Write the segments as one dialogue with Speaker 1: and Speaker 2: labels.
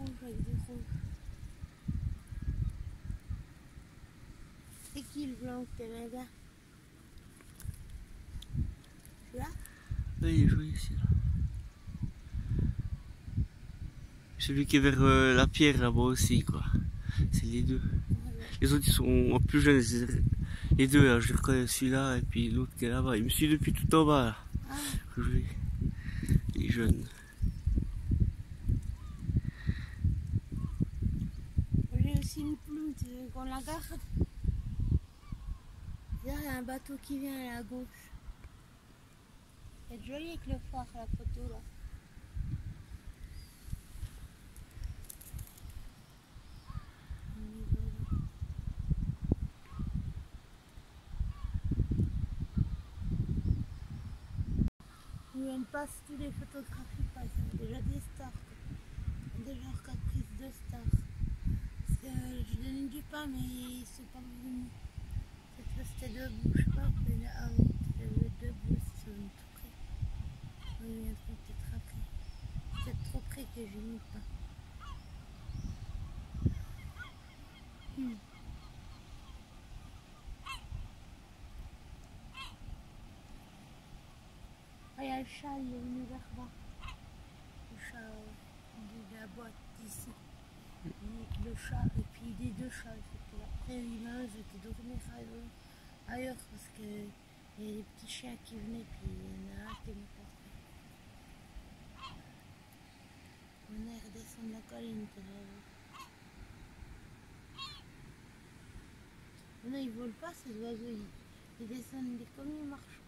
Speaker 1: rouge avec du rouge. C'est qui le blanc que t'aimes bien? Là?
Speaker 2: Oui, il est joli ici. Celui qui est vers la pierre là-bas aussi, quoi. C'est les deux.
Speaker 1: Ouais.
Speaker 2: Les autres ils sont plus jeunes. Les deux là, je reconnais celui-là et puis l'autre qui est là-bas. Il me suit depuis tout en bas là.
Speaker 1: Ah,
Speaker 2: Il est jeune.
Speaker 1: j'ai aussi une plume, tu veux qu'on la garde? Là, il y a un bateau qui vient à la gauche. C'est joli avec le phare, la photo là. Où on passe tous les photographies passent. Déjà des stars. Déjà quatre prises de stars. Parce que je donne du pain mais ils sont pas venus. Cette fois c'était debout, je sais pas. Mais là, ah oui, c'était debout, ils sont venus tout près. Oui, ils viendront peut-être après. Peut-être trop près que j'ai mis le pain. Ah, il y a le chat, il est venu vers bas. Le chat de la boîte d'ici. Avec le chat et puis des deux chats. Après, l'image était dormir ailleurs parce que il y a des petits chiens qui venaient puis il y en a un qui est mort. On est redescendu la colline. Non, ils volent pas ces oiseaux. Ils descendent comme ils marchent.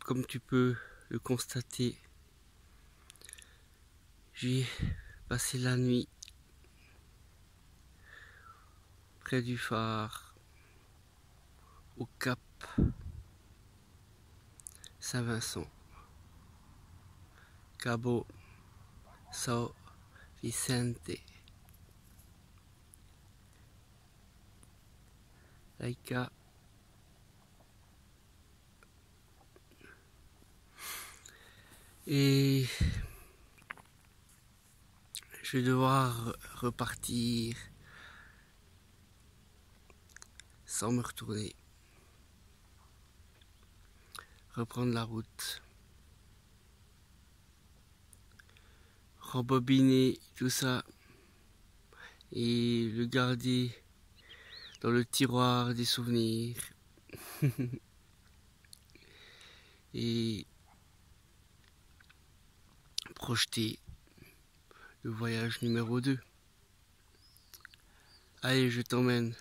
Speaker 2: comme tu peux le constater, j'ai passé la nuit près du phare au cap Saint-Vincent, Cabo São Vicente. Laika. Et je vais devoir repartir sans me retourner, reprendre la route, rembobiner tout ça et le garder dans le tiroir des souvenirs et projeter le voyage numéro 2. Allez, je t'emmène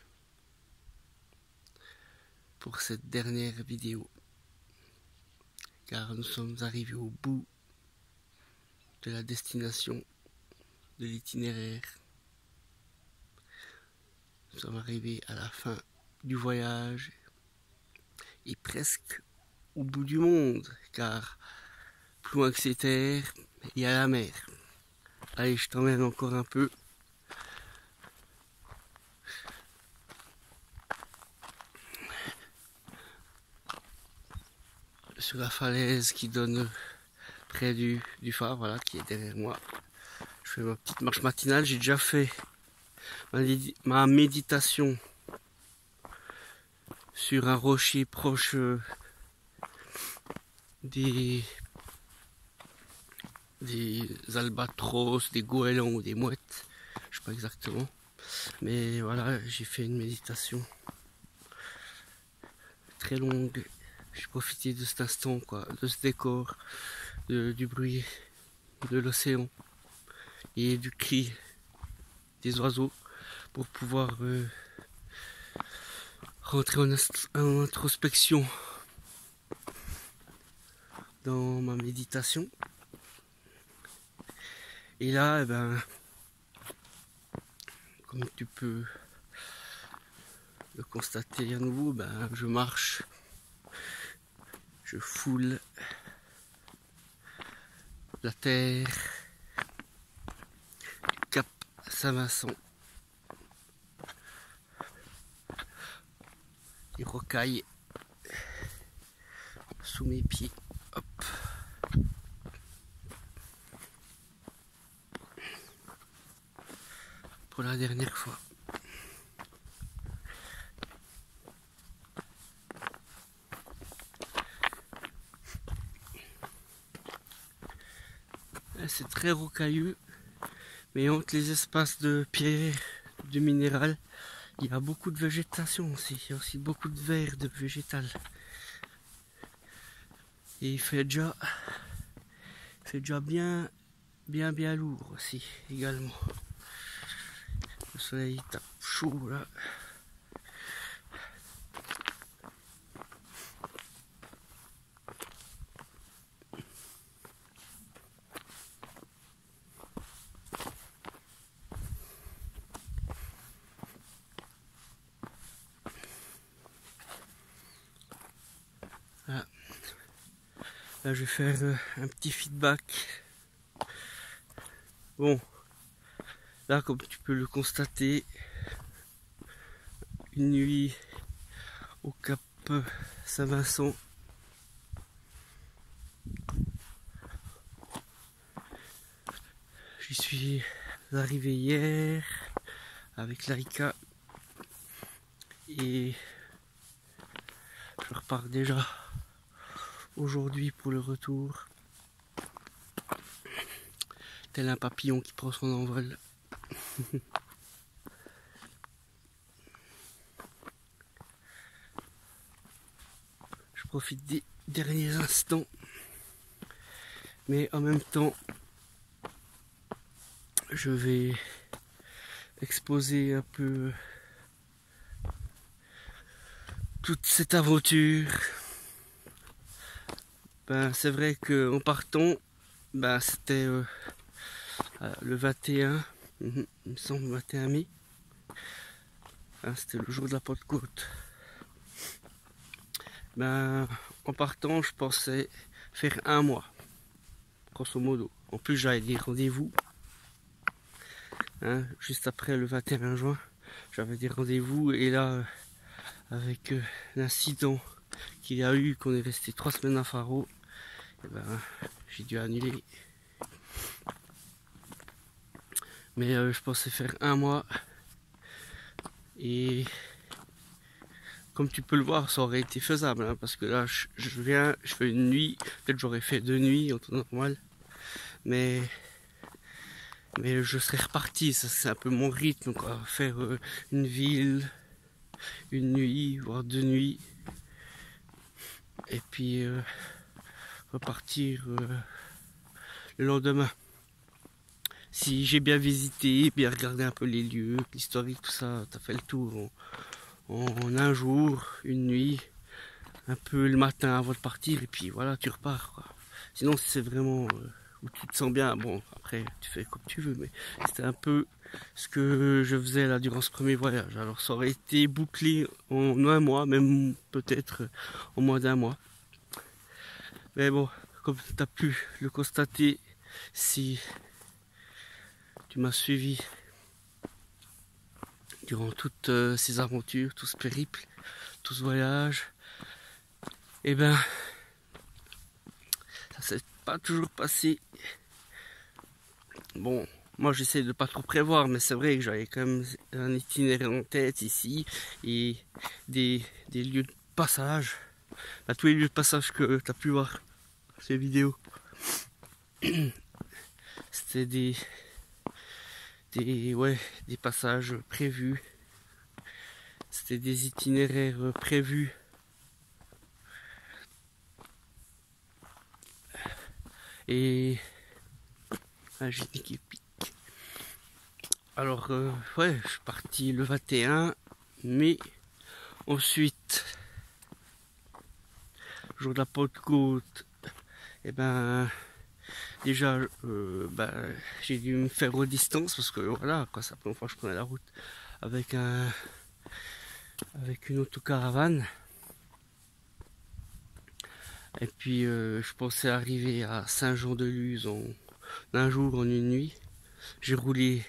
Speaker 2: pour cette dernière vidéo, car nous sommes arrivés au bout de la destination de l'itinéraire. Nous sommes arrivés à la fin du voyage et presque au bout du monde, car plus loin que ces terres, il y a la mer. Allez, je t'emmène encore un peu. Sur la falaise qui donne près du phare, voilà, qui est derrière moi. Je fais ma petite marche matinale. J'ai déjà fait ma méditation sur un rocher proche des albatros, des goélands ou des mouettes, je sais pas exactement, mais voilà, j'ai fait une méditation très longue. J'ai profité de cet instant, quoi, de ce décor, du bruit de l'océan et du cri des oiseaux pour pouvoir rentrer en introspection dans ma méditation. Et là, eh ben, comme tu peux le constater à nouveau, ben, je marche, je foule la terre du cap Saint-Vincent, les rocailles sous mes pieds. Hop. Pour la dernière fois. C'est très rocailleux, mais entre les espaces de pierre, de minéral, il y a beaucoup de végétation aussi. Il y a aussi beaucoup de verre, de végétal. Et il fait déjà bien lourd aussi également. Le soleil tape chaud là. Voilà. Là je vais faire un petit feedback. Bon, là comme tu peux le constater, une nuit au cap Saint-Vincent. J'y suis arrivé hier avec Laika et je repars déjà aujourd'hui pour le retour, tel un papillon qui prend son envol. Je profite des derniers instants, mais en même temps je vais exposer un peu toute cette aventure Ben, c'est vrai qu'en partant, ben, c'était le 21, il me semble 21 mai. Hein, c'était le jour de la Pentecôte. Ben, en partant, je pensais faire un mois, grosso modo. En plus, j'avais des rendez-vous. Hein, juste après le 21 juin, j'avais des rendez-vous. Et là, avec l'incident qu'il y a eu, qu'on est resté 3 semaines à Faro, et ben, j'ai dû annuler. Mais je pensais faire un mois. Et comme tu peux le voir, ça aurait été faisable, hein, parce que là, je viens, je fais une nuit. Peut-être j'aurais fait 2 nuits en temps normal. Mais je serais reparti. Ça, c'est un peu mon rythme, quoi. Faire une ville, une nuit, voire 2 nuits. Et puis repartir le lendemain. Si j'ai bien visité, bien regardé un peu les lieux, l'historique, tout ça, t'as fait le tour en un jour, une nuit, un peu le matin avant de partir, et puis voilà, tu repars, quoi. Sinon, si c'est vraiment où tu te sens bien, bon, après, tu fais comme tu veux, mais c'était un peu ce que je faisais là durant ce premier voyage. Alors, ça aurait été bouclé en un mois, même peut-être en moins d'un mois. Mais bon, comme tu as pu le constater, si tu m'as suivi durant toutes ces aventures, tout ce périple, tout ce voyage, et ben, ça s'est pas toujours passé. Bon, moi j'essaie de pas trop prévoir, mais c'est vrai que j'avais quand même un itinéraire en tête ici et des lieux de passage. Bah, tous les lieux de passage que tu as pu voir ces vidéos, c'était des passages prévus, c'était des itinéraires prévus. Et j'ai dit qu'il pique. Alors ouais, je suis parti le 21, mais ensuite, jour de la Pentecôte, et ben déjà j'ai dû me faire aux distances parce que voilà, quoi, c'est la première fois que je prenais la route avec une autocaravane. Et puis je pensais arriver à Saint-Jean-de-Luz en un jour, en une nuit. J'ai roulé,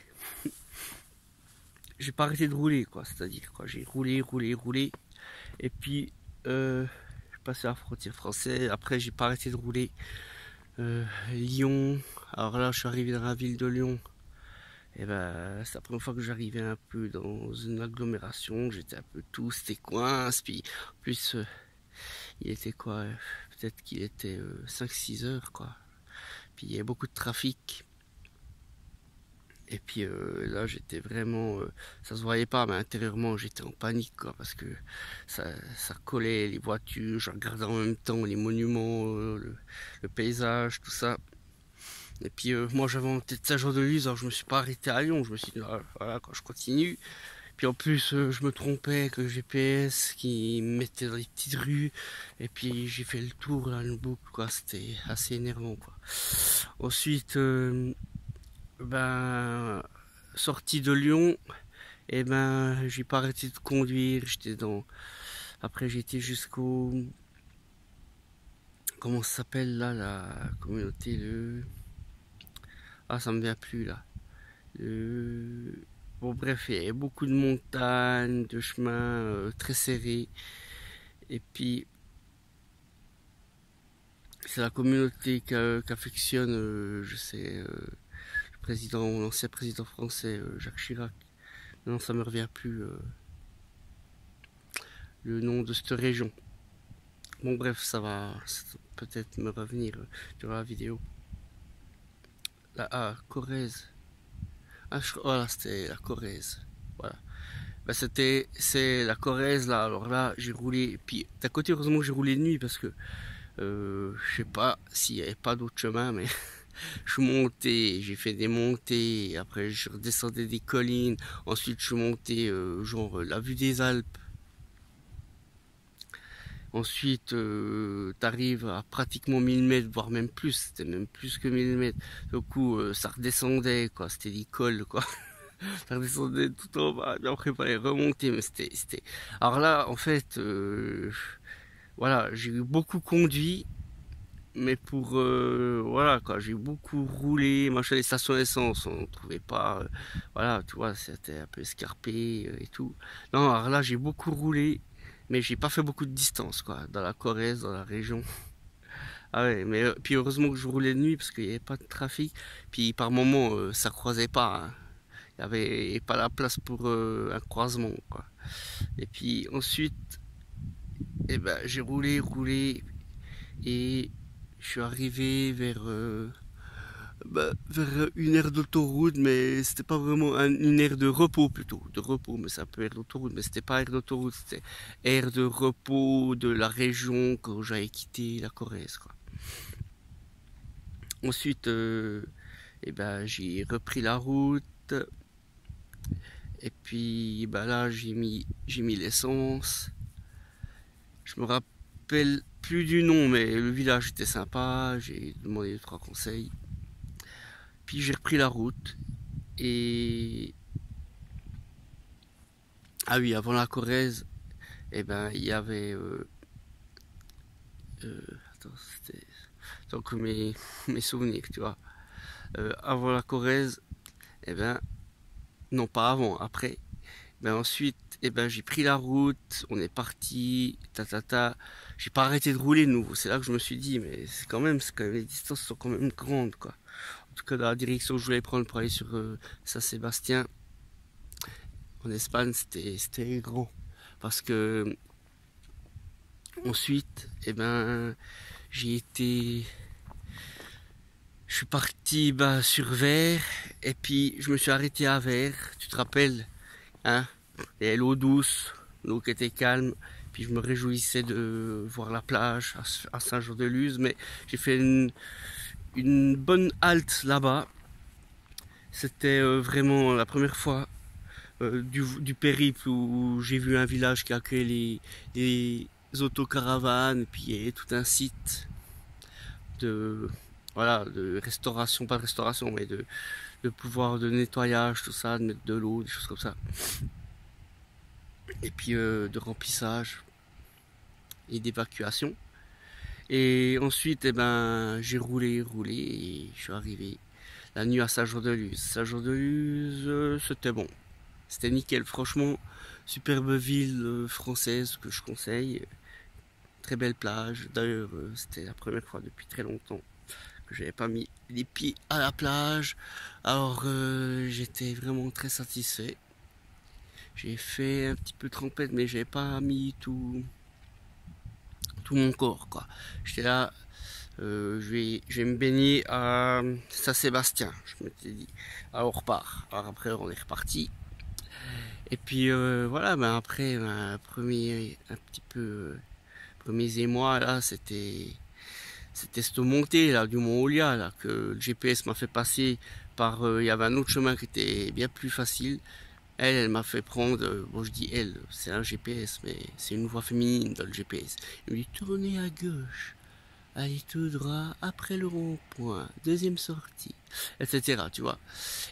Speaker 2: j'ai pas arrêté de rouler, quoi, c'est-à-dire quoi, j'ai roulé, et puis je suis passé à la frontière française. Après, j'ai pas arrêté de rouler. Lyon. Alors là, je suis arrivé dans la ville de Lyon. Et ben, c'est la première fois que j'arrivais un peu dans une agglomération. J'étais un peu tout, c'était coince. Puis en plus, il était quoi, peut-être qu'il était 5-6 heures, quoi. Puis il y avait beaucoup de trafic. Et puis là, j'étais vraiment, ça se voyait pas, mais intérieurement, j'étais en panique, quoi, parce que ça collait les voitures. Je regardais en même temps les monuments, le paysage, tout ça. Et puis moi, j'avais en tête Saint-Jean-de-Luz, alors je me suis pas arrêté à Lyon. Je me suis dit, voilà, quand je continue. Puis en plus, je me trompais avec le GPS qui me mettait dans les petites rues. Et puis j'ai fait le tour, là, une boucle, quoi. C'était assez énervant, quoi. Ensuite, sorti de Lyon, et ben, j'ai pas arrêté de conduire. Après, j'étais jusqu'au, comment ça s'appelle là, la communauté, ça me vient plus là. Bon, bref, il y a beaucoup de montagnes, de chemins très serrés. Et puis, c'est la communauté qu'affectionne, je sais, l'ancien président français, Jacques Chirac. Non, ça me revient plus le nom de cette région. Bon, bref, ça va peut-être me revenir durant la vidéo. Corrèze. Voilà, c'était la Corrèze. Voilà. C'est la Corrèze là. Alors là, j'ai roulé. Puis d'un côté, heureusement que j'ai roulé de nuit parce que je sais pas s'il n'y avait pas d'autre chemin, mais je suis monté, j'ai fait des montées. Après, je redescendais des collines. Ensuite, je suis monté, la vue des Alpes. Ensuite, t'arrives à pratiquement 1000 mètres, voire même plus. C'était même plus que 1000 mètres. Du coup, ça redescendait, quoi. C'était des cols, quoi. Ça redescendait tout en bas. Et après, il fallait remonter. Mais c'était... Alors là, en fait, voilà, j'ai beaucoup conduit. Mais pour voilà quoi, j'ai beaucoup roulé, machin, les stations d'essence, on ne trouvait pas, voilà, tu vois, c'était un peu escarpé et tout. Non, alors là j'ai beaucoup roulé, mais j'ai pas fait beaucoup de distance quoi, dans la Corrèze, dans la région. Ah ouais, mais puis heureusement que je roulais de nuit parce qu'il n'y avait pas de trafic. Puis par moment ça croisait pas, hein. Il y avait pas la place pour un croisement quoi. Et puis ensuite, eh ben j'ai roulé et je suis arrivé vers une aire d'autoroute, mais c'était pas vraiment une aire de repos plutôt, de repos, mais c'est un peu aire d'autoroute, mais c'était pas aire d'autoroute, c'était aire de repos de la région quand j'avais quitté la Corrèze, quoi. Ensuite, eh ben, j'ai repris la route, et puis là j'ai mis l'essence. Je me rappelle plus du nom, mais le village était sympa, j'ai demandé 2, 3 conseils. Puis j'ai repris la route et ah oui, avant la Corrèze, eh ben il y avait attends, c'était donc mes souvenirs, tu vois. Avant la Corrèze, eh ben non pas avant, après. Ben ensuite, eh ben j'ai pris la route, on est parti, J'ai pas arrêté de rouler de nouveau. C'est là que je me suis dit, mais c'est quand même les distances sont quand même grandes, quoi. En tout cas, dans la direction que je voulais prendre pour aller sur Saint-Sébastien, en Espagne, c'était grand. Parce que ensuite, eh ben, j'ai été, je suis parti sur Vers et puis je me suis arrêté à Vers. Tu te rappelles, hein? Et l'eau douce, l'eau qui était calme. Puis je me réjouissais de voir la plage à Saint-Jean-de-Luz, mais j'ai fait une bonne halte là-bas. C'était vraiment la première fois du périple où j'ai vu un village qui accueille les autocaravanes, puis il y a tout un site de voilà de restauration, pas de restauration, mais de pouvoir de nettoyage, tout ça, de mettre de l'eau, des choses comme ça. Et puis de remplissage et d'évacuation. Et ensuite, eh ben, j'ai roulé et je suis arrivé la nuit à Saint-Jean-de-Luz. Saint-Jean-de-Luz, c'était bon. C'était nickel, franchement, superbe ville française que je conseille. Très belle plage. D'ailleurs, c'était la première fois depuis très longtemps que j'avais pas mis les pieds à la plage. Alors, j'étais vraiment très satisfait. J'ai fait un petit peu trempette, mais j'avais pas mis tout mon corps, quoi. J'étais là, je vais me baigner à Saint-Sébastien, je m'étais dit. Alors on repart. Alors après on est reparti. Et puis voilà, ben après un petit peu premiers émois là, c'était cette montée là du Mont Olia là que le GPS m'a fait passer par. Il y avait un autre chemin qui était bien plus facile. Elle m'a fait prendre, bon je dis elle, c'est un GPS, mais c'est une voix féminine dans le GPS. Il me dit tournez à gauche, allez tout droit après le rond-point, deuxième sortie, etc. Tu vois.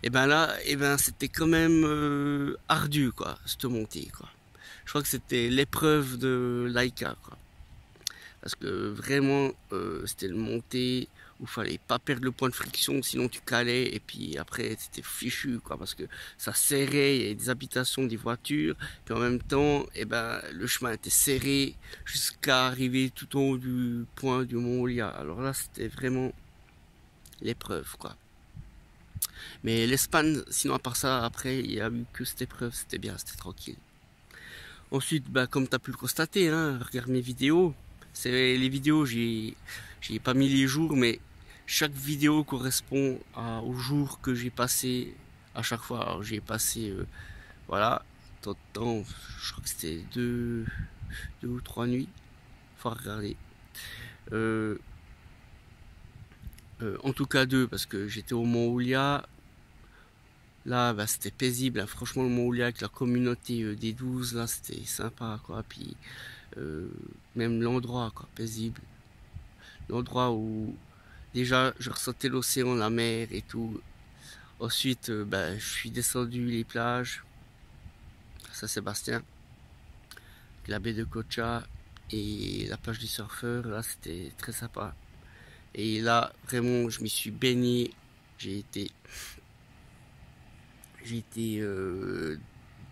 Speaker 2: Et ben là, et ben c'était quand même ardu quoi, cette montée quoi. Je crois que c'était l'épreuve de Laika quoi. Parce que vraiment, c'était une montée où il fallait pas perdre le point de friction, sinon tu calais, et puis après c'était fichu, quoi, parce que ça serrait, il y avait des habitations, des voitures, puis en même temps, eh ben, le chemin était serré jusqu'à arriver tout en haut du point du Mont Olia. Alors là, c'était vraiment l'épreuve, quoi. Mais l'Espagne, sinon à part ça, après, il y a eu que cette épreuve, c'était bien, c'était tranquille. Ensuite, bah, comme tu as pu le constater, hein, regarde mes vidéos. C'est les vidéos, j'ai pas mis les jours, mais chaque vidéo correspond au jour que j'ai passé à chaque fois. Alors j'ai passé, voilà, temps, je crois que c'était 2 ou 3 nuits. Faut regarder. Euh, en tout cas 2, parce que j'étais au Mont Olia. Là, bah, c'était paisible, hein. Franchement, le Mont Olia avec la communauté des 12, là, c'était sympa, quoi. Puis même l'endroit, quoi, paisible. L'endroit où déjà je ressentais l'océan, la mer et tout. Ensuite, ben, je suis descendu les plages, Saint-Sébastien, la baie de Cocha et la plage du surfeur. Là, c'était très sympa. Et là, vraiment, je m'y suis baigné. J'ai été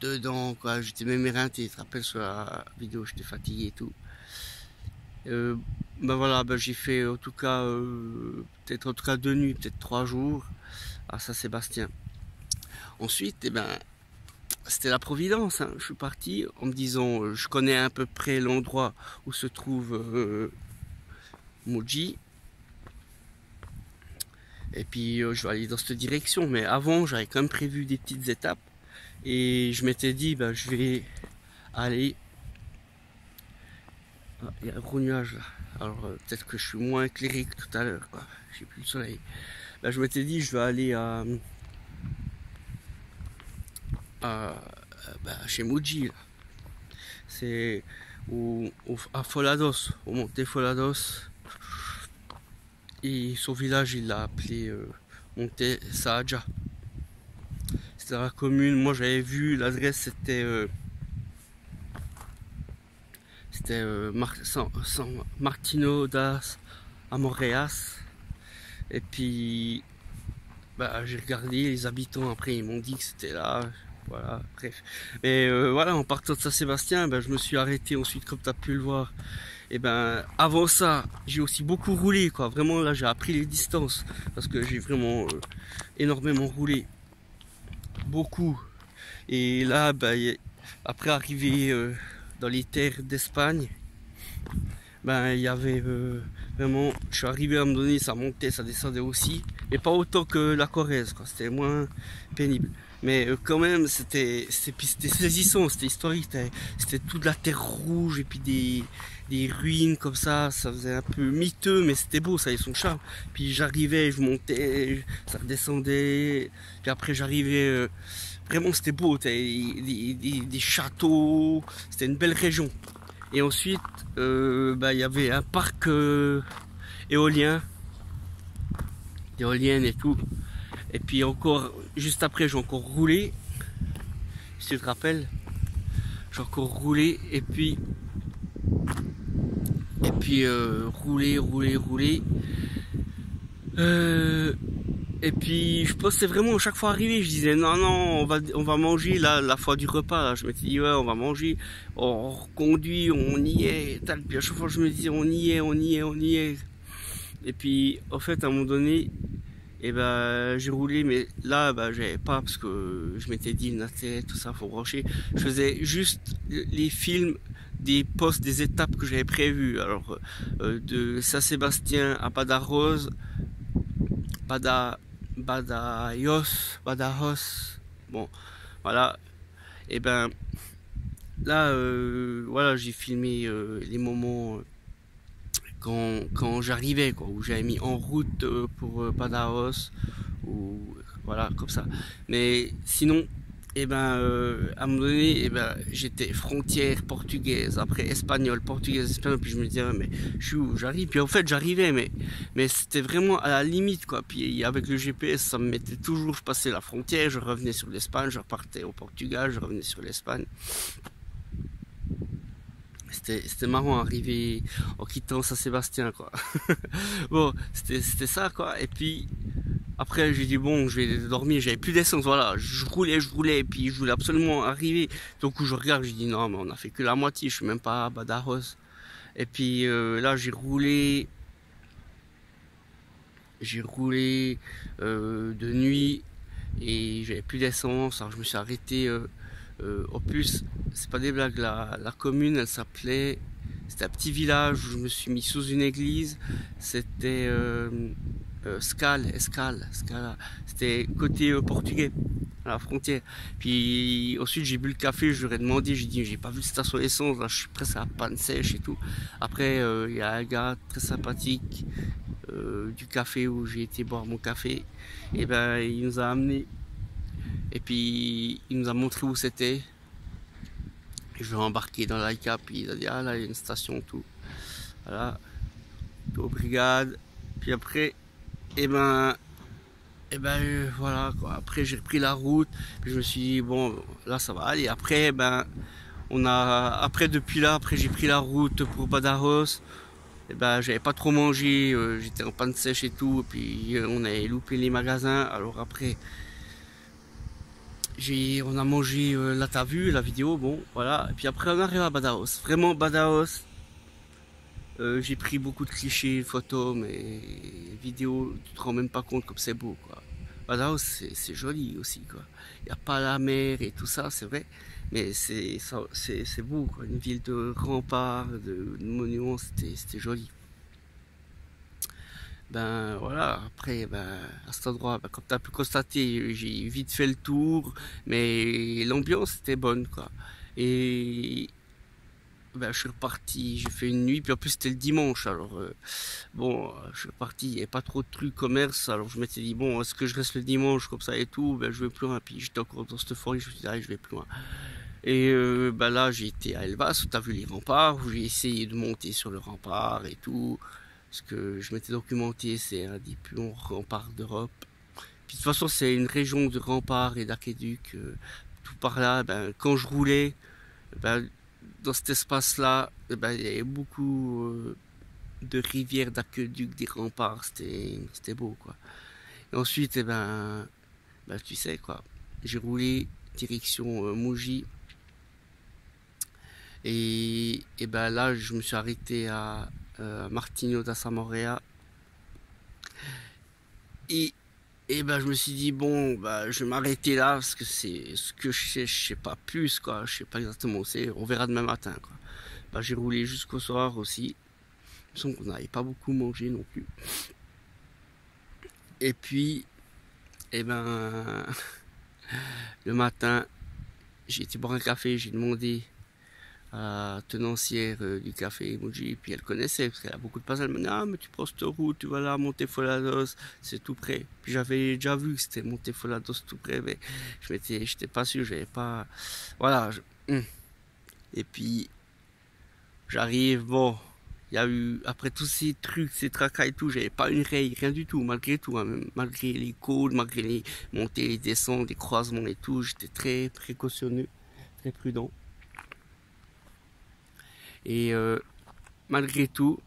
Speaker 2: dedans, quoi. J'étais même éreinté. Tu te rappelles sur la vidéo, j'étais fatigué et tout. Ben voilà, ben j'ai fait en tout cas peut-être en tout cas 2 nuits, peut-être 3 jours à Saint-Sébastien. Ensuite, eh ben, c'était la Providence, hein. Je suis parti en me disant, je connais à peu près l'endroit où se trouve Moji. Et puis je vais aller dans cette direction. Mais avant, j'avais quand même prévu des petites étapes. Et je m'étais dit, ben, je vais aller... Ah, il y a un gros nuage là. Alors peut-être que je suis moins éclairé que tout à l'heure, quoi. J'ai plus le soleil. Ben, je m'étais dit, je vais aller chez Moji. C'est à Folados, au Monte Folados. Et son village, il l'a appelé Monte Saadja. C'était dans la commune. Moi, j'avais vu l'adresse, c'était Martino das Amoreas. Et puis, bah, j'ai regardé les habitants. Après, ils m'ont dit que c'était là. Voilà, bref. Mais voilà, en partant de Saint-Sébastien, ben, je me suis arrêté ensuite, comme tu as pu le voir. Et ben, avant ça, j'ai aussi beaucoup roulé, quoi. Vraiment, là, j'ai appris les distances. Parce que j'ai vraiment énormément roulé. Beaucoup. Et là, ben, après arriver dans les terres d'Espagne, ben, il y avait vraiment... Je suis arrivé à me donner, ça montait, ça descendait aussi. Mais pas autant que la Corrèze, quoi. C'était moins pénible. Mais quand même, c'était saisissant, c'était historique. C'était toute la terre rouge et puis des ruines comme ça. Ça faisait un peu miteux, mais c'était beau, ça avait son charme. Puis j'arrivais, je montais, ça redescendait. Puis après, j'arrivais... vraiment, c'était beau. Des châteaux. C'était une belle région. Et ensuite, bah, il y avait un parc éolien. Éolienne et tout. Et puis encore, juste après, j'ai encore roulé. Si tu te rappelles, j'ai encore roulé et puis rouler. Et puis je pensais vraiment à chaque fois arrivé, je disais non on va manger là la fois du repas là. Je m'étais dit ouais on va manger, on reconduit, on y est. Puis à chaque fois je me disais on y est. Et puis en fait à un moment donné, et ben j'ai roulé, mais là bah j'avais pas, parce que je m'étais dit une tête, tout ça faut brancher. Je faisais juste les films des postes, des étapes que j'avais prévues. Alors de Saint-Sébastien à Badajoz, Badajoz, bon voilà. Et ben là voilà, j'ai filmé les moments quand j'arrivais, quoi, où j'avais mis en route pour Badajoz, ou voilà comme ça. Mais sinon, et ben à un moment donné, et ben j'étais frontière portugaise, après espagnol, portugaise, espagnol, puis je me disais ouais, mais je suis où, j'arrive. Puis en fait j'arrivais, mais c'était vraiment à la limite, quoi. Puis avec le GPS, ça me mettait toujours, je passais la frontière, je revenais sur l'Espagne, je repartais au Portugal, je revenais sur l'Espagne. C'était marrant arriver en quittant Saint-Sébastien, quoi. Bon, c'était ça, quoi. Et puis après j'ai dit bon, je vais dormir, j'avais plus d'essence, voilà. Je roulais, et puis je voulais absolument arriver. Donc je regarde, je dis non, mais on a fait que la moitié, je suis même pas à Badajoz. Et puis là j'ai roulé de nuit et j'avais plus d'essence. Alors je me suis arrêté. Au plus, c'est pas des blagues, la commune, elle s'appelait... C'était un petit village où je me suis mis sous une église. C'était Scala. C'était côté portugais, à la frontière. Puis ensuite, j'ai bu le café, je leur ai demandé, j'ai dit, j'ai pas vu de station essence, là, je suis presque à la panne sèche et tout. Après, il y a un gars très sympathique du café où j'ai été boire mon café. Et ben, il nous a amené. Et puis il nous a montré où c'était. Je vais embarquer dans l'ICAP, puis il a dit, ah là, il y a une station, tout. Voilà, tout aux brigades. Puis après, voilà, quoi. Après, j'ai repris la route, puis je me suis dit, bon, là, ça va aller. Après, depuis là, après, j'ai pris la route pour Badajoz. J'avais pas trop mangé, j'étais en panne sèche et tout, et puis on avait loupé les magasins. Alors après, on a mangé, là t'as vu la vidéo, bon, voilà. Et puis après, on arrive à Badajoz. Vraiment, Badajoz, j'ai pris beaucoup de clichés, photos, mais vidéos, tu te rends même pas compte comme c'est beau, quoi. Badajoz, c'est joli aussi, quoi. Il n'y a pas la mer et tout ça, c'est vrai, mais c'est beau, quoi. Une ville de remparts, de monuments, c'était joli. Ben voilà, après, à cet endroit, comme tu as pu constater, j'ai vite fait le tour, mais l'ambiance était bonne, quoi. Et je suis reparti, j'ai fait une nuit, puis en plus c'était le dimanche, alors je suis reparti, il n'y avait pas trop de trucs commerce, alors je m'étais dit, bon, est-ce que je reste le dimanche comme ça et tout, je vais plus loin, puis j'étais encore dans cette euphorie, je me suis dit, allez, je vais plus loin. Et là, j'ai été à Elvas, où tu as vu les remparts, où j'ai essayé de monter sur le rempart et tout, parce que je m'étais documenté, c'est un des plus longs remparts d'Europe. Puis de toute façon, c'est une région de remparts et d'aqueducs, tout par là, quand je roulais, dans cet espace-là, il y avait beaucoup de rivières, d'aqueducs, des remparts, c'était beau, quoi. Et ensuite, tu sais, quoi, j'ai roulé direction Mogi. Et là, je me suis arrêté à Martinho da Samoreia. Et je me suis dit, bon, je vais m'arrêter là, parce que c'est ce que je sais pas plus, quoi. Je sais pas exactement où c'est, on verra demain matin, quoi. J'ai roulé jusqu'au soir aussi. Il me semble qu'on n'avait pas beaucoup mangé non plus. Et puis, le matin, j'ai été boire un café, j'ai demandé à tenancière du café Mogi, puis elle connaissait parce qu'elle a beaucoup de passages. Elle m'a dit, ah mais tu prends cette route, tu vas là à Montefolados, c'est tout près. Puis j'avais déjà vu que c'était Montefolados tout près, mais j'étais pas sûr, j'avais pas, voilà. Et puis j'arrive, bon, il y a eu, après tous ces trucs, ces tracas et tout, j'avais pas une raye, rien du tout, malgré tout, hein, même, malgré les côtes, malgré les montées, les descentes, les croisements et tout, j'étais très précautionneux, très prudent. Et malgré tout,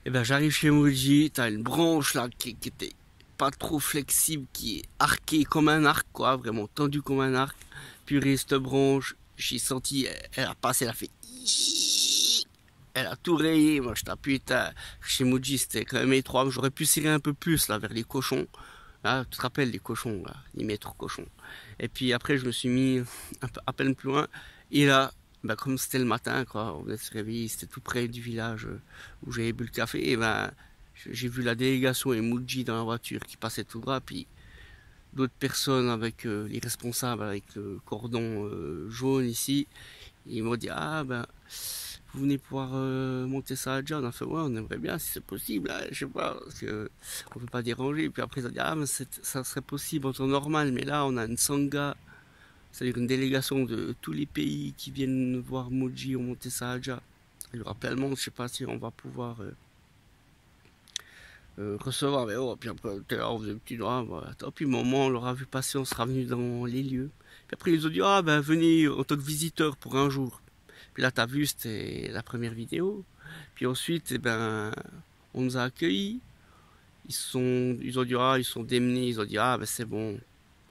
Speaker 2: j'arrive chez Mogi, t'as une branche là qui était pas trop flexible, qui est arquée comme un arc, quoi, vraiment tendue comme un arc. Purée, cette branche, j'ai senti, elle a passé, elle a fait, elle a tout rayé. Moi, je t'appuie, chez Mogi, c'était quand même étroit, j'aurais pu serrer un peu plus là vers les cochons. Là, tu te rappelles les cochons, là, les maîtres cochons. Et puis après, je me suis mis à peine plus loin, et là, comme c'était le matin, quoi, on venait de se réveiller, c'était tout près du village où j'avais bu le café, et j'ai vu la délégation et Mogi dans la voiture qui passait tout droit, puis d'autres personnes avec les responsables avec le cordon jaune ici, et ils m'ont dit, ah vous venez pouvoir monter ça à John. On a fait, ouais, on aimerait bien si c'est possible, hein, je sais pas, parce que on peut pas déranger. Puis après, ils ont dit, ah mais ça serait possible en temps normal, mais là on a une sangha, c'est-à-dire une délégation de tous les pays qui viennent voir Mogi au Monte Saadja. Il y aura plein de monde, je sais pas si on va pouvoir recevoir. Mais puis après, on faisait un petit droit, voilà. Puis au moment où on l'aura vu passer, on sera venu dans les lieux. Puis après, ils ont dit, ah venez en tant que visiteur pour un jour. Puis là, t'as vu, c'était la première vidéo. Puis ensuite, on nous a accueillis. Ils ont dit, ils sont démenés. Ils ont dit, c'est bon, vous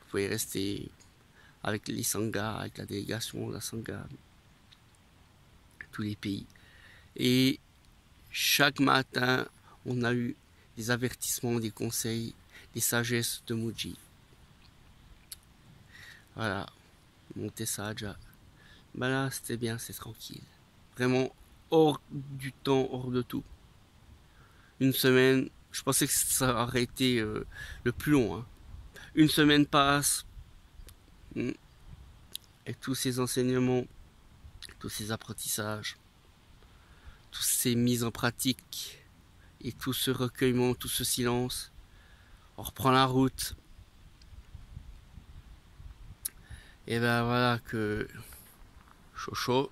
Speaker 2: pouvez rester avec les sanghas, avec la délégation, la sangha, tous les pays. Et chaque matin, on a eu des avertissements, des conseils, des sagesses de Mogi. Voilà, Monte Saadja. Là, c'était bien, c'est tranquille. Vraiment hors du temps, hors de tout. Une semaine, je pensais que ça aurait été le plus long. Hein. Une semaine passe, et tous ces enseignements, tous ces apprentissages, toutes ces mises en pratique, et tout ce recueillement, tout ce silence, on reprend la route. Et ben voilà que Chocho,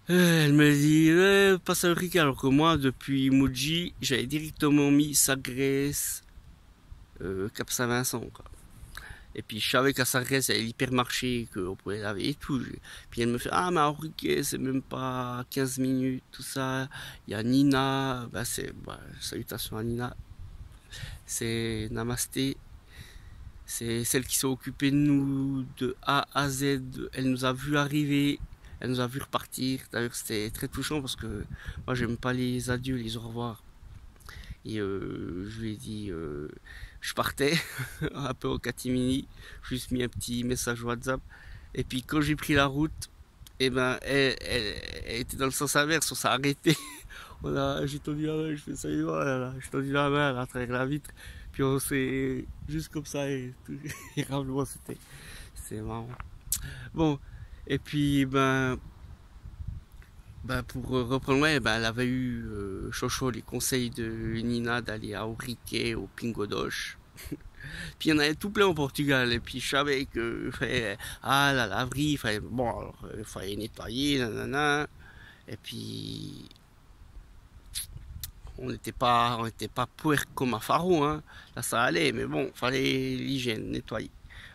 Speaker 2: elle me dit passe à Eureka, alors que moi depuis Muji j'avais directement mis Sagres, Cap Saint-Vincent quoi. Et puis je savais qu'à Sagres il y avait l'hypermarché, qu'on pouvait laver et tout. Puis elle me fait ah mais à Eureka c'est même pas 15 minutes tout ça. Il y a Nina, bah c'est salutations à Nina, c'est Namasté. C'est celle qui s'est occupée de nous de A à Z. Elle nous a vu arriver, elle nous a vu repartir. D'ailleurs, c'était très touchant parce que moi, j'aime pas les adieux, les au revoir. Et je lui ai dit, je partais un peu au catimini. J'ai juste mis un petit message WhatsApp. Et puis, quand j'ai pris la route, eh ben, elle était dans le sens inverse, on s'est arrêté. J'ai tendu la main, je fais ça y va, j'ai tendu la main à travers la vitre. Puis on s'est juste comme ça et tout. Et vraiment c'est marrant. Bon, et puis pour reprendre, ouais, elle avait eu Chocho les conseils de Nina d'aller à Ourique, au Pingodoche. Puis il y en avait tout plein au Portugal. Et puis je savais que la laverie, il fallait nettoyer, nanana. Et puis on n'était pas puer comme à Faro, hein. Là ça allait, mais bon, fallait l'hygiène, nettoyer.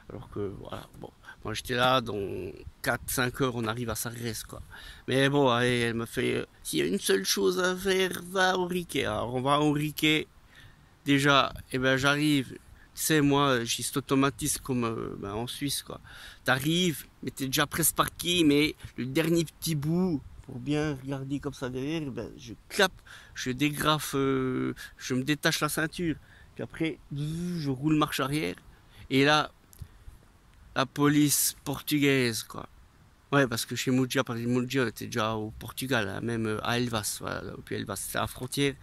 Speaker 2: Alors que voilà, bon, moi j'étais là, dans 4-5 heures on arrive à Sagres quoi. Mais bon, allez, elle me fait, s'il y a une seule chose à faire, va au Riquet. Alors on va au Riquet, déjà, et ben j'arrive, tu sais moi, j'ai cet automatisme comme en Suisse quoi. T'arrives, mais t'es déjà presque parqué, mais le dernier petit bout, pour bien regarder comme ça derrière, ben, je clappe, je dégrafe, je me détache la ceinture, puis après, je roule marche arrière, et là, la police portugaise, quoi. Ouais, parce que chez Mujia, par exemple, Mujia était déjà au Portugal, hein, même à Elvas, voilà, puis Elvas, c'était à la frontière.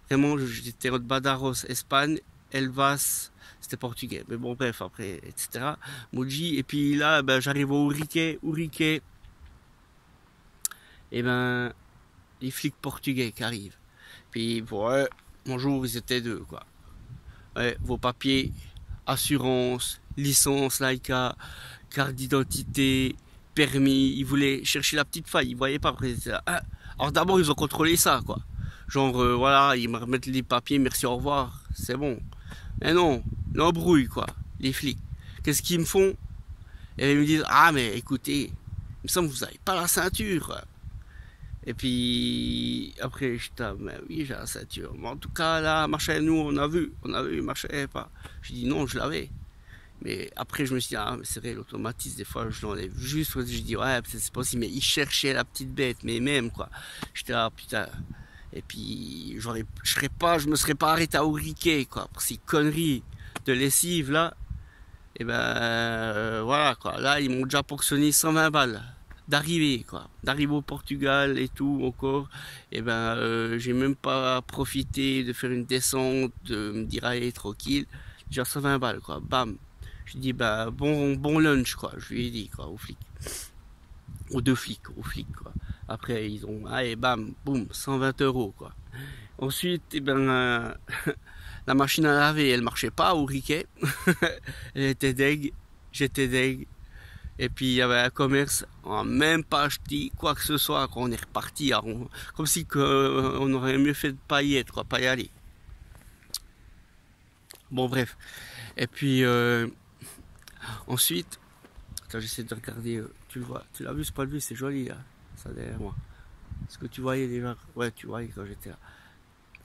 Speaker 2: Vraiment, j'étais de Badajoz, Espagne, Elvas, c'était portugais. Mais bon, bref, après, etc. Muji, et puis là, ben, j'arrive au Ourique, et ben, les flics portugais qui arrivent. Puis, ouais, bonjour, ils étaient deux, quoi. Ouais, vos papiers, assurance, licence, Laika, carte d'identité, permis. Ils voulaient chercher la petite faille, ils voyaient pas. Après, ah. Alors d'abord, ils ont contrôlé ça, quoi. Genre, voilà, ils me remettent les papiers, merci, au revoir, c'est bon. Mais non, l'embrouille, quoi, les flics. Qu'est-ce qu'ils me font? Et ils me disent, ah, mais écoutez, il me semble que vous n'avez pas la ceinture. Et puis, après, je dis, mais oui, j'ai la ceinture. Mais en tout cas, là, marché, nous, on a vu, marché pas. Je dis, non, je l'avais. Mais après, je me suis dit, ah, mais c'est vrai, l'automatisme, des fois, je l'enlève juste. Je dis, ouais, c'est possible. Mais il cherchait la petite bête, mais même, quoi. J'étais là, putain. Et puis, je me serais pas arrêté à Ourique, quoi. Pour ces conneries de lessive, là. Et ben, voilà, quoi. Là, ils m'ont déjà ponctionné 120 balles. D'arriver au Portugal et tout encore, et ben j'ai même pas profité de faire une descente, de me dire allez tranquille, déjà 120 balles quoi, bam. Je dis bah bon lunch quoi, je lui ai dit quoi aux flics, aux deux flics, quoi. Après ils ont allez bam boum 120 € quoi. Ensuite et ben la machine à laver elle marchait pas au Riquet, elle était deg, j'étais deg. Et puis il y avait un commerce, on n'a même pas acheté quoi que ce soit quand on est reparti, comme si on aurait mieux fait de pas y être, quoi, pas y aller. Bon bref. Et puis ensuite, attends, j'essaie de regarder, tu le vois, tu l'as vu ce point de vue, c'est joli là, ça derrière moi. Est-ce que tu voyais déjà? Ouais, tu voyais quand j'étais là.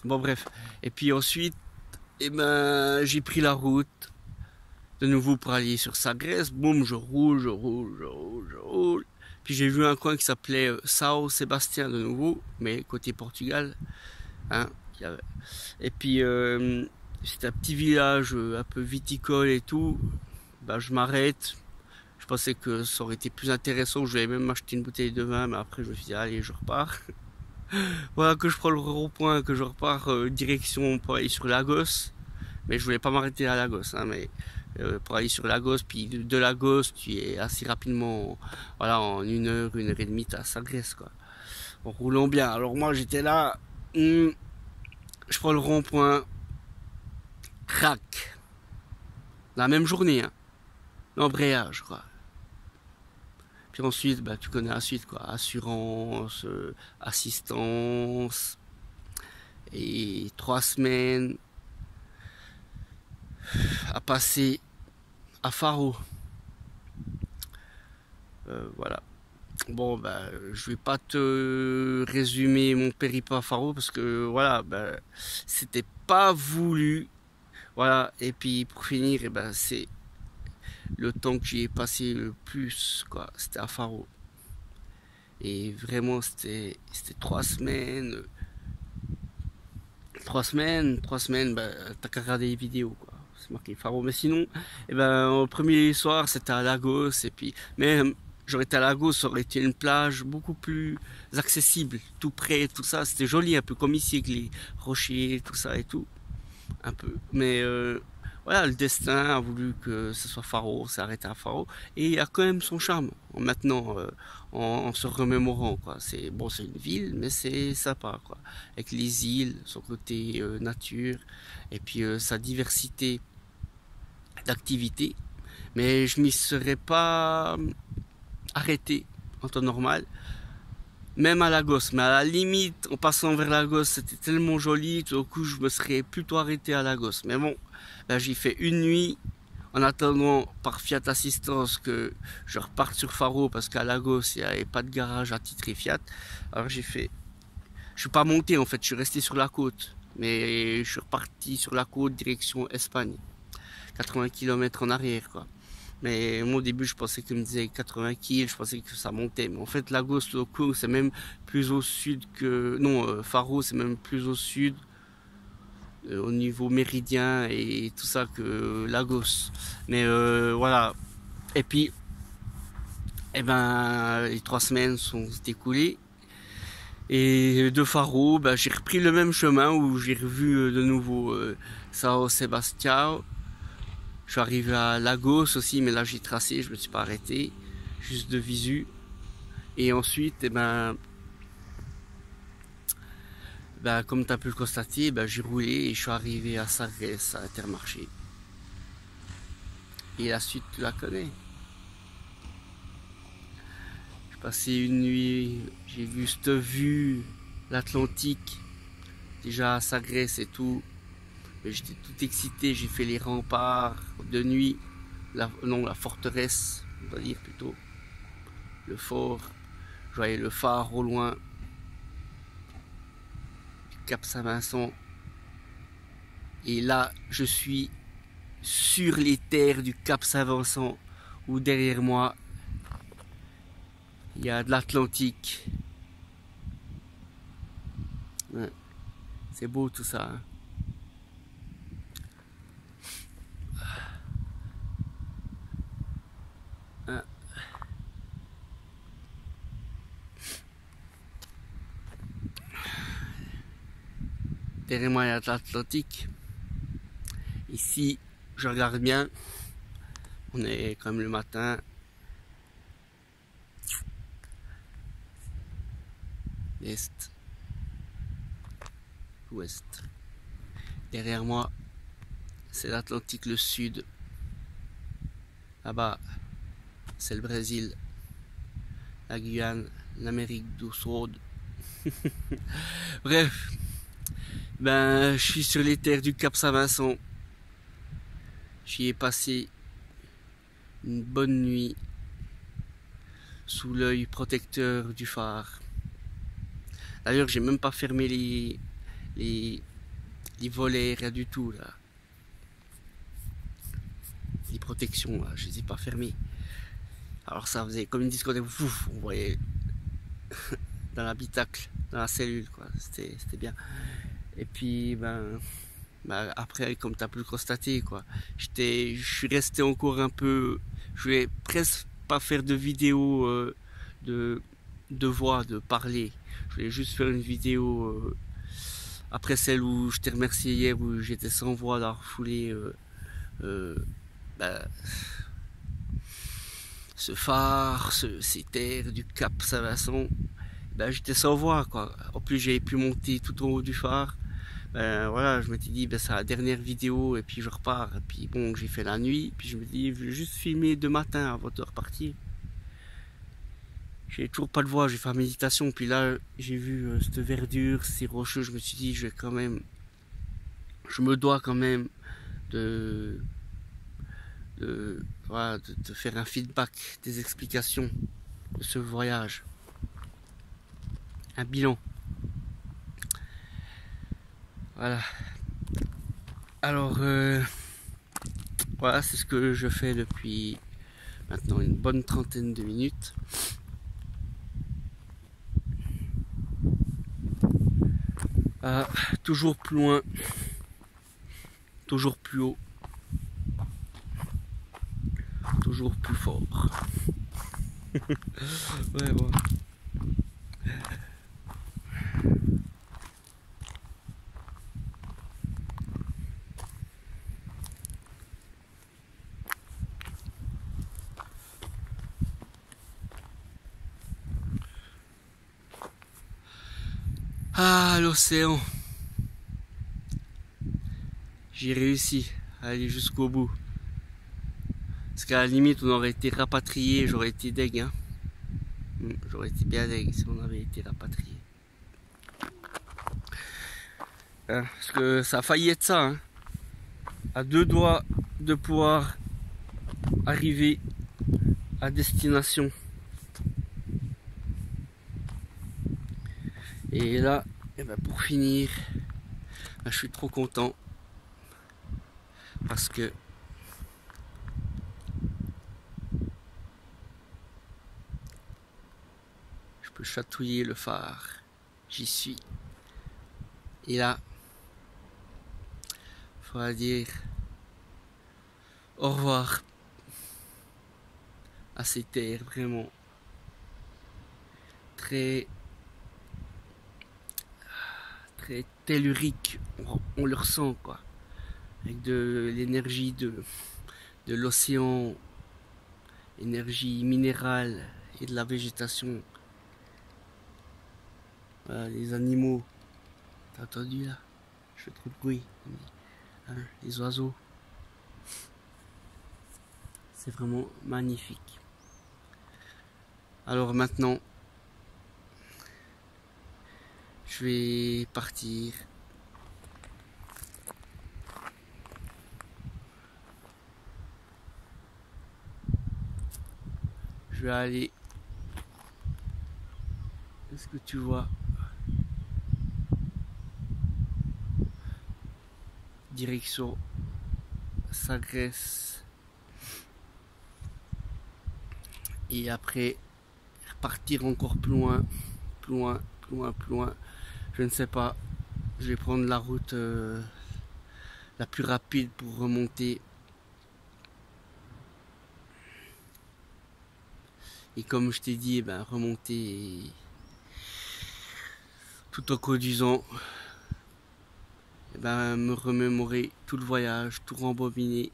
Speaker 2: Bon bref. Et puis ensuite, eh ben j'ai pris la route. De nouveau pour aller sur Sagres, boum, je roule. Puis j'ai vu un coin qui s'appelait São Sébastien de nouveau, mais côté Portugal. Hein, et puis c'est un petit village un peu viticole et tout. Ben, je m'arrête. Je pensais que ça aurait été plus intéressant. Je vais même acheter une bouteille de vin, mais après je me suis dit allez, je repars. Voilà que je prends le rond-point, que je repars direction pour aller sur Lagos. Mais je voulais pas m'arrêter à Lagos, hein, mais pour aller sur Lagos, puis de Lagos, tu es assez rapidement, voilà, en 1 heure, 1 heure et demie, t'es à Sagres, quoi. En roulant bien. Alors moi, j'étais là, je prends le rond-point, crac. La même journée, hein. l'embrayage, quoi. Puis ensuite, bah, tu connais la suite, quoi. Assurance, assistance, et 3 semaines à passer à Faro. Voilà. Bon, bah, je vais pas te résumer mon périple à Faro parce que voilà, bah, c'était pas voulu. Voilà. Et puis pour finir, et ben, c'est le temps que j'y ai passé le plus, quoi. C'était à Faro. Et vraiment, c'était 3 semaines. 3 semaines, bah, t'as qu'à regarder les vidéos, quoi. C'est marqué Faro. Mais sinon, eh ben, au premier soir, c'était à Lagos. Et puis, même, j'aurais été à Lagos, ça aurait été une plage beaucoup plus accessible, tout près, tout ça. C'était joli, un peu comme ici, avec les rochers, tout ça et tout. Un peu. Mais voilà, le destin a voulu que ce soit Faro, c'est arrêté à Faro. Et il y a quand même son charme, maintenant, en se remémorant, quoi. C'est bon, c'est une ville, mais c'est sympa, quoi. Avec les îles, son côté nature, et puis sa diversité d'activités. Mais je m'y serais pas arrêté en temps normal, même à Lagos. Mais à la limite, en passant vers Lagos, c'était tellement joli, tout au coup, je me serais plutôt arrêté à Lagos. Mais bon, là, j'ai fait une nuit en attendant par Fiat Assistance que je reparte sur Faro parce qu'à Lagos, il n'y avait pas de garage attitré Fiat. Alors j'ai fait... Je suis pas monté en fait, je suis resté sur la côte. Mais je suis reparti sur la côte direction Espagne. 80 km en arrière, quoi. Mais moi au début je pensais qu'il me disait 80 km, je pensais que ça montait. Mais en fait Lagos, Loco, c'est même plus au sud que... Non, Faro c'est même plus au sud, au niveau méridien et tout ça que Lagos. Mais voilà. Et puis, eh ben, les 3 semaines sont écoulées. Et de Faro, ben, j'ai repris le même chemin où j'ai revu de nouveau Sao Sebastião. Je suis arrivé à Lagos aussi, mais là j'ai tracé, je me suis pas arrêté, juste de visu. Et ensuite, eh ben, comme tu as pu le constater, j'ai roulé et je suis arrivé à Sagres, à Intermarché. Et la suite, tu la connais. J'ai passé une nuit, j'ai vu cette vue, l'Atlantique, déjà à Sagres et tout. J'étais tout excité, j'ai fait les remparts de nuit, la forteresse, on va dire plutôt, le fort. Je voyais le phare au loin, du Cap Saint-Vincent. Et là, je suis sur les terres du Cap Saint-Vincent, où derrière moi, il y a de l'Atlantique. Ouais. C'est beau tout ça, hein. Derrière moi, il y a de l'Atlantique. Ici, je regarde bien. On est quand même le matin. Est, ouest. Derrière moi, c'est l'Atlantique, le sud. Là-bas, c'est le Brésil, la Guyane, l'Amérique du Sud. Bref, je suis sur les terres du Cap Saint-Vincent. J'y ai passé une bonne nuit sous l'œil protecteur du phare. D'ailleurs, j'ai même pas fermé les volets, rien du tout là. Les protections, là, je les ai pas fermées. Alors ça faisait comme une discothèque, on voyait dans l'habitacle, dans la cellule, quoi. C'était bien. Et puis, après, comme tu as pu le constater, quoi, je suis resté encore un peu. Je voulais presque pas faire de vidéo de voix, de parler. Je voulais juste faire une vidéo après celle où je t'ai remercié hier, où j'étais sans voix d'avoir foulé ce phare, ces terres du Cap Saint-Vincent. J'étais sans voix, quoi. En plus, j'avais pu monter tout en haut du phare. Ben voilà, je m'étais dit, ben c'est la dernière vidéo et puis je repars. Et puis bon, j'ai fait la nuit, puis je me dis, je vais juste filmer de matin avant de repartir. J'ai toujours pas de voix, j'ai fait la méditation, puis là j'ai vu cette verdure, ces rocheux, je me suis dit, je vais quand même, je me dois quand même de, voilà, de faire un feedback, des explications de ce voyage, un bilan. Voilà. Alors, voilà, c'est ce que je fais depuis maintenant une bonne trentaine de minutes. Toujours plus loin, toujours plus haut, toujours plus fort. Ouais, bon. Ah, l'océan. J'ai réussi à aller jusqu'au bout. Parce qu'à la limite, on aurait été rapatrié, j'aurais été deg. Hein. J'aurais été bien deg si on avait été rapatrié. Hein, parce que ça a failli être ça. Hein. À deux doigts de pouvoir arriver à destination. Et là, eh ben pour finir, ben je suis trop content. Parce que je peux chatouiller le phare. J'y suis. Et là, il faudra dire au revoir à ces terres vraiment très telluriques. On le ressent quoi. Avec de l'énergie de l'océan, énergie minérale et de la végétation. Voilà, les animaux. T'as entendu là? Je fais trop de bruit. Hein, les oiseaux. C'est vraiment magnifique. Alors maintenant, je vais partir. Je vais aller. Est-ce que tu vois? Direction Sagres. Et après, repartir encore plus loin, plus loin, plus loin, plus loin. Je ne sais pas. Je vais prendre la route la plus rapide pour remonter. Et comme je t'ai dit, ben, remonter tout en conduisant. Et ben, me remémorer tout le voyage, tout rembobiner.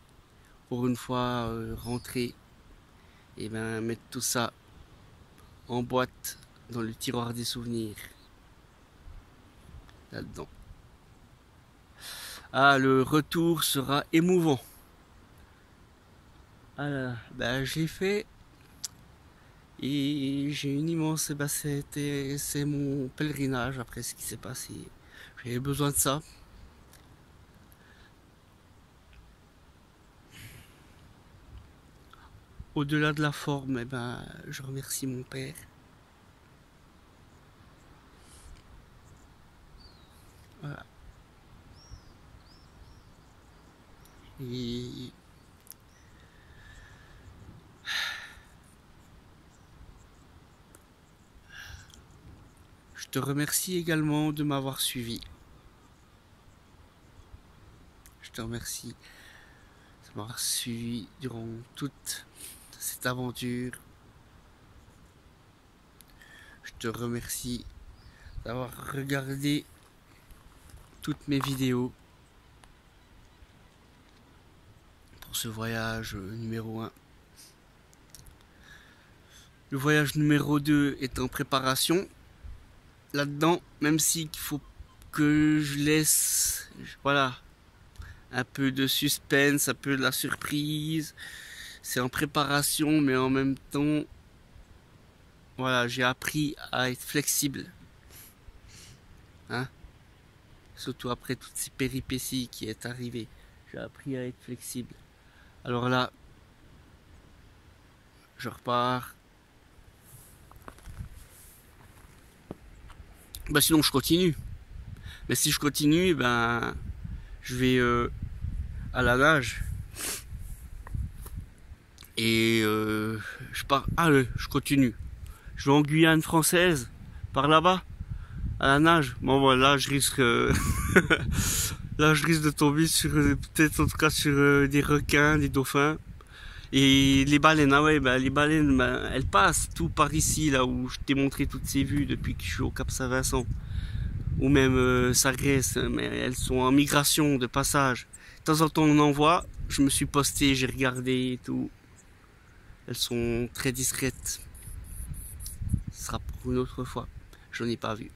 Speaker 2: Pour une fois rentrer. Et ben, mettre tout ça en boîte dans le tiroir des souvenirs. Là-dedans. Ah, le retour sera émouvant. Ah, ben, j'ai fait et j'ai une immense bassette et c'est mon pèlerinage après ce qui s'est passé. J'avais besoin de ça. Au-delà de la forme, eh ben, je remercie mon père. Voilà. Et je te remercie également de m'avoir suivi. Je te remercie de m'avoir suivi durant toute cette aventure. Je te remercie d'avoir regardé toutes mes vidéos pour ce voyage numéro 1. Le voyage numéro 2 est en préparation. Là-dedans, même s'il faut que je laisse, voilà, un peu de suspense, un peu de la surprise. C'est en préparation, mais en même temps, voilà, j'ai appris à être flexible, hein, surtout après toutes ces péripéties qui est arrivées. J'ai appris à être flexible. Alors là, je repars. Bah sinon je continue. Mais si je continue, ben je vais à la nage. Et je pars. Ah je continue. Je vais en Guyane française, par là-bas, à la nage. Bon voilà, je risque là je risque de tomber sur peut-être en tout cas sur des requins, des dauphins. Et les baleines, ah ouais, bah, les baleines, bah, elles passent tout par ici, là où je t'ai montré toutes ces vues depuis que je suis au Cap Saint-Vincent. Ou même Sargès, mais elles sont en migration de passage. De temps en temps on en voit, je me suis posté, j'ai regardé et tout. Elles sont très discrètes. Ce sera pour une autre fois. Je n'en ai pas vu.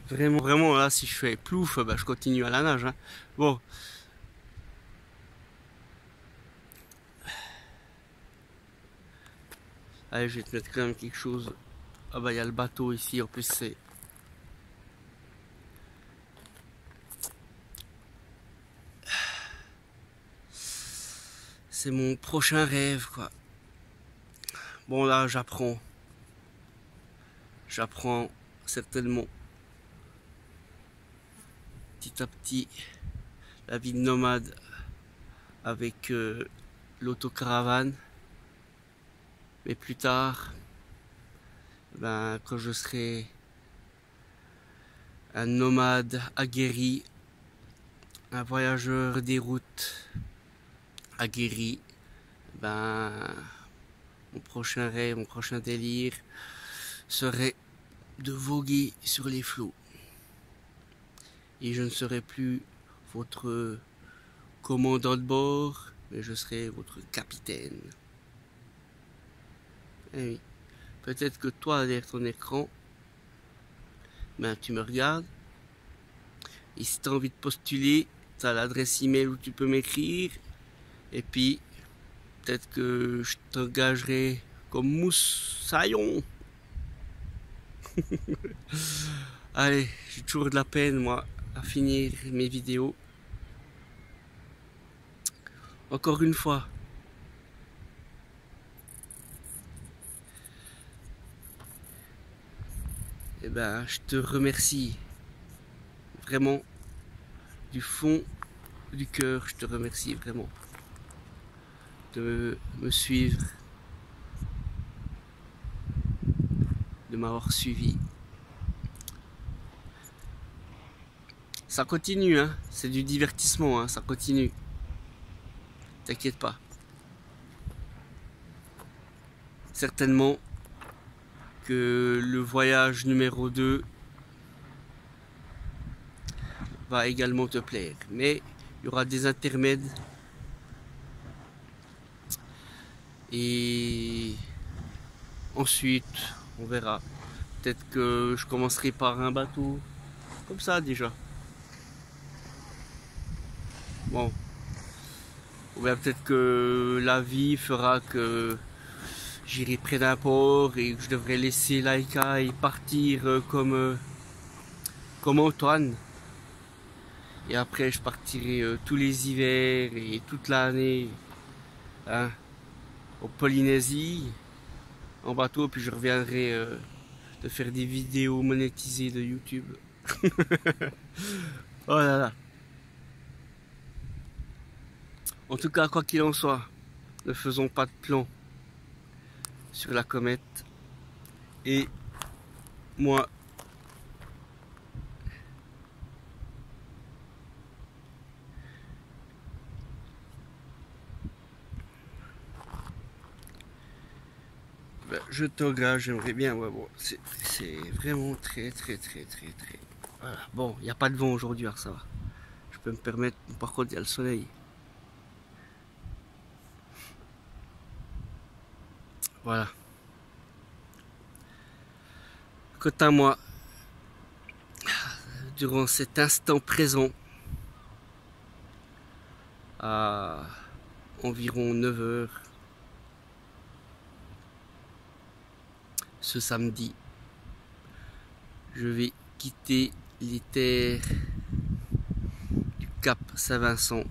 Speaker 2: Vraiment, vraiment, là, si je fais plouf, bah, je continue à la nage. Hein. Bon. Allez, je vais te mettre quand même quelque chose. Ah bah, il y a le bateau ici, en plus, c'est mon prochain rêve, quoi. Bon, là, j'apprends. J'apprends certainement petit à petit la vie de nomade avec l'autocaravane. Mais plus tard, ben, quand je serai un nomade aguerri, un voyageur des routes aguerri, ben, mon prochain rêve, mon prochain délire serait de voguer sur les flots. Et je ne serai plus votre commandant de bord, mais je serai votre capitaine. Eh oui. Peut-être que toi, derrière ton écran, ben, tu me regardes. Et si tu as envie de postuler, tu as l'adresse email où tu peux m'écrire. Et puis, peut-être que je t'engagerai comme moussaillon. Allez, j'ai toujours de la peine, moi, à finir mes vidéos. Encore une fois. Eh ben, je te remercie. Vraiment, du fond du cœur, je te remercie vraiment de me suivre, de m'avoir suivi. Ça continue, hein, c'est du divertissement, hein, ça continue. T'inquiète pas. Certainement que le voyage numéro 2 va également te plaire. Mais il y aura des intermèdes. Et ensuite, on verra. Peut-être que je commencerai par un bateau. Comme ça déjà. Bon. Ou bien peut-être que la vie fera que j'irai près d'un port et que je devrais laisser Laika et partir comme Antoine. Et après je partirai tous les hivers et toute l'année, hein, en Polynésie en bateau, puis je reviendrai de faire des vidéos monétisées de YouTube. Oh là là. En tout cas, quoi qu'il en soit, ne faisons pas de plan sur la comète. Et moi, Ben, je te regarde, j'aimerais bien. Ouais, bon, c'est vraiment très. Voilà. Bon, il n'y a pas de vent aujourd'hui, alors ça va. Je peux me permettre. Par contre, il y a le soleil. Voilà. Quant à moi, durant cet instant présent, à environ 9 heures, ce samedi, je vais quitter les terres du Cap Saint-Vincent.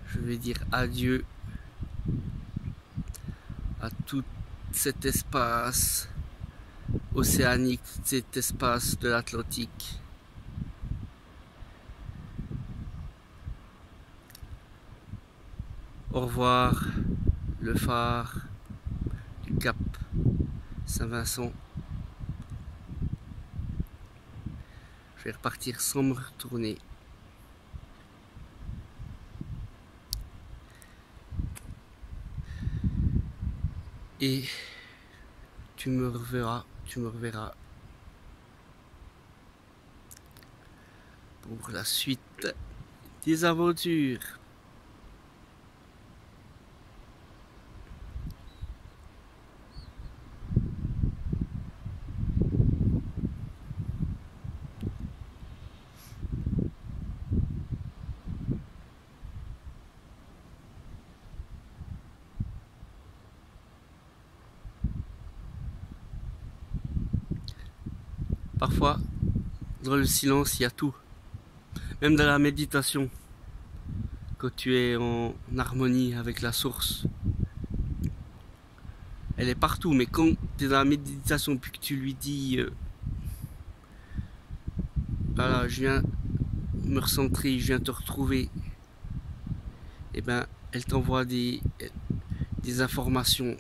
Speaker 2: Je vais dire adieu à tout cet espace océanique, cet espace de l'Atlantique. Au revoir, le phare du Cap Saint-Vincent. Je vais repartir sans me retourner. Et tu me reverras pour la suite des aventures. Parfois, dans le silence, il y a tout. Même dans la méditation, quand tu es en harmonie avec la source, elle est partout. Mais quand tu es dans la méditation puis que tu lui dis voilà, je viens me recentrer, je viens te retrouver, et ben elle t'envoie des informations.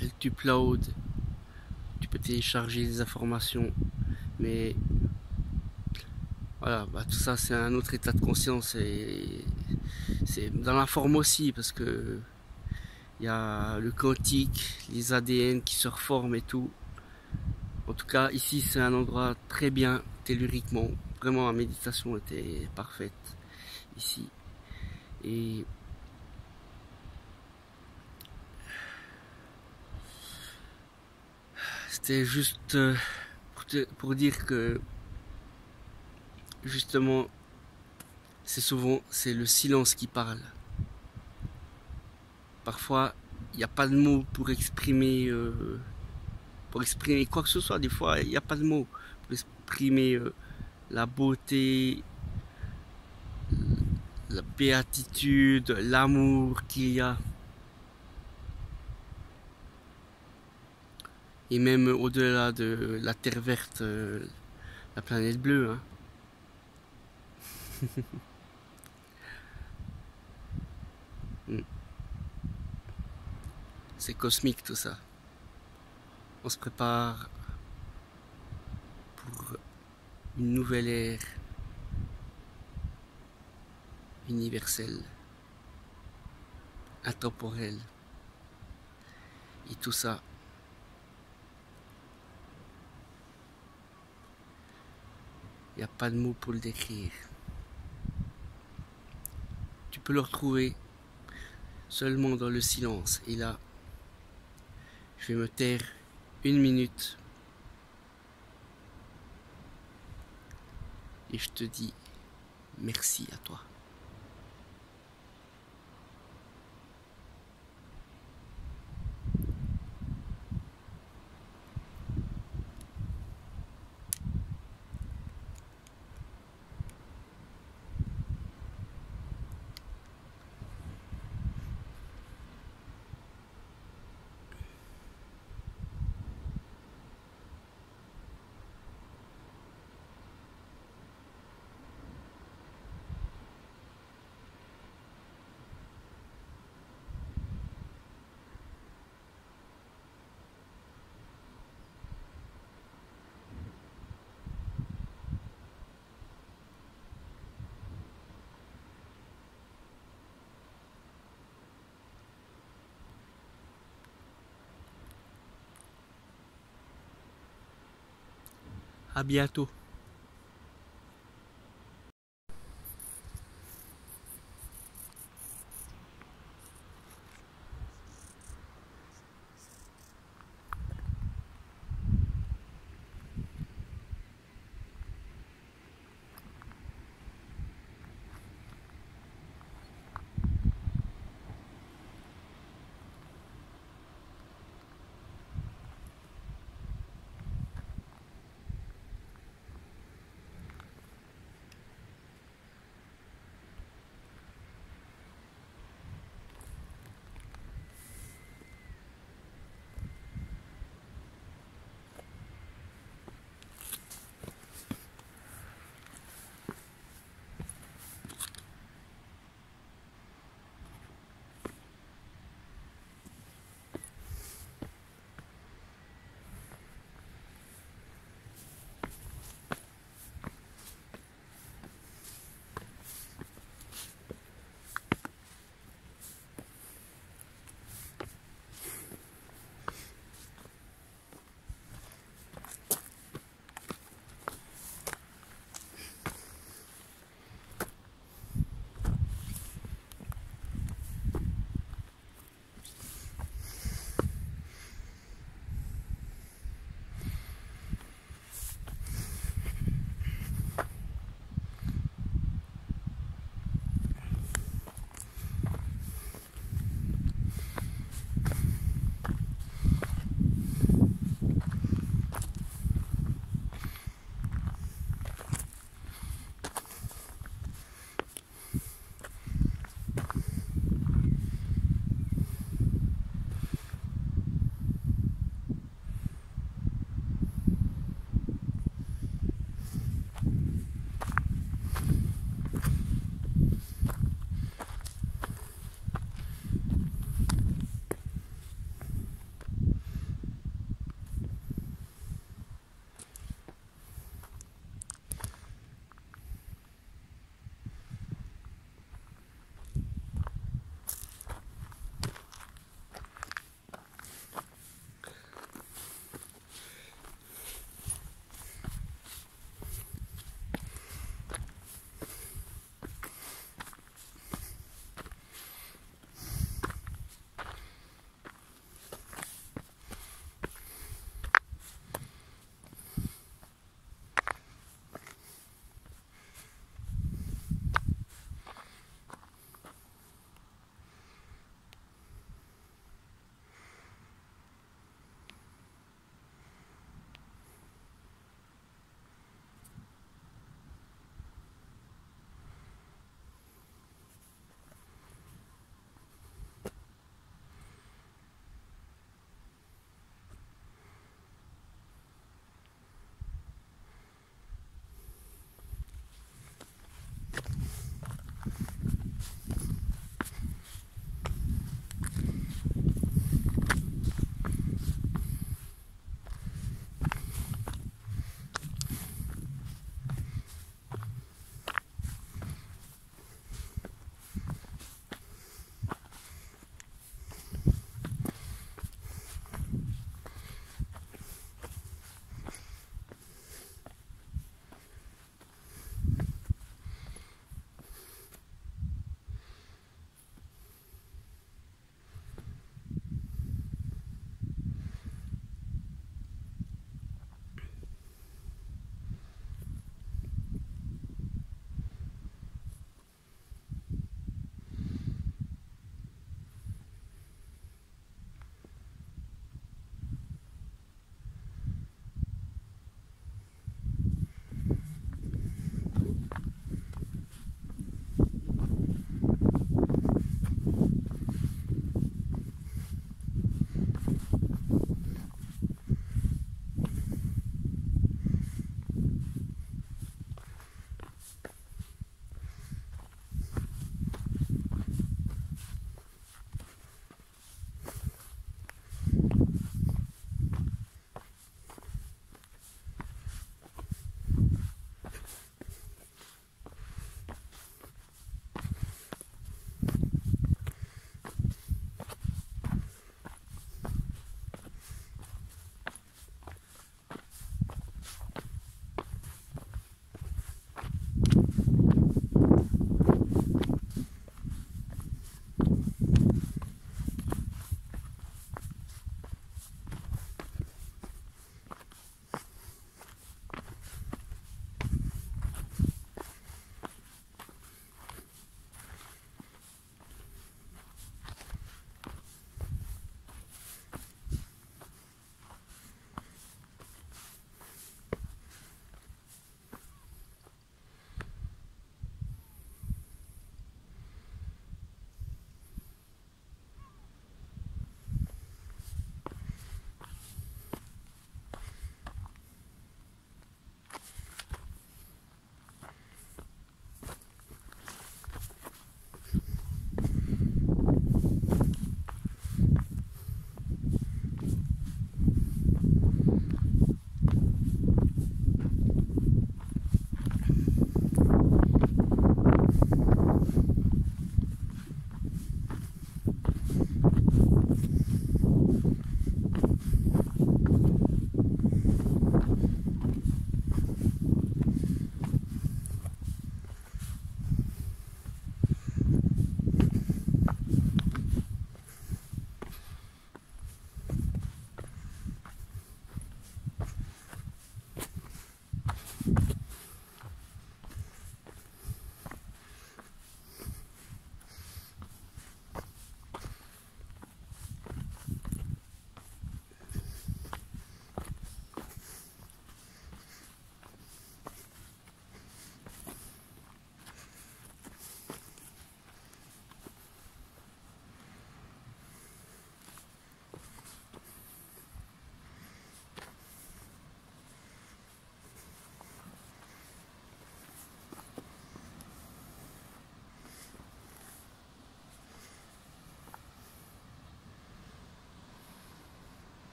Speaker 2: Elle t'upload. Tu peux télécharger des informations. Mais voilà, bah, tout ça c'est un autre état de conscience, et c'est dans la forme aussi, parce que il y a le quantique, les ADN qui se reforment et tout. En tout cas, ici c'est un endroit très bien telluriquement. Vraiment, la méditation était parfaite ici. Et c'était juste pour dire que justement, c'est le silence qui parle. Parfois, il n'y a pas de mots pour exprimer quoi que ce soit. Des fois, il n'y a pas de mots pour exprimer la beauté, la béatitude, l'amour qu'il y a. Et même au-delà de la terre verte, la planète bleue. Hein. C'est cosmique tout ça. On se prépare pour une nouvelle ère universelle, intemporelle. Et tout ça, il n'y a pas de mots pour le décrire. Tu peux le retrouver seulement dans le silence. Et là, je vais me taire 1 minute. Et je te dis merci à toi. À bientôt.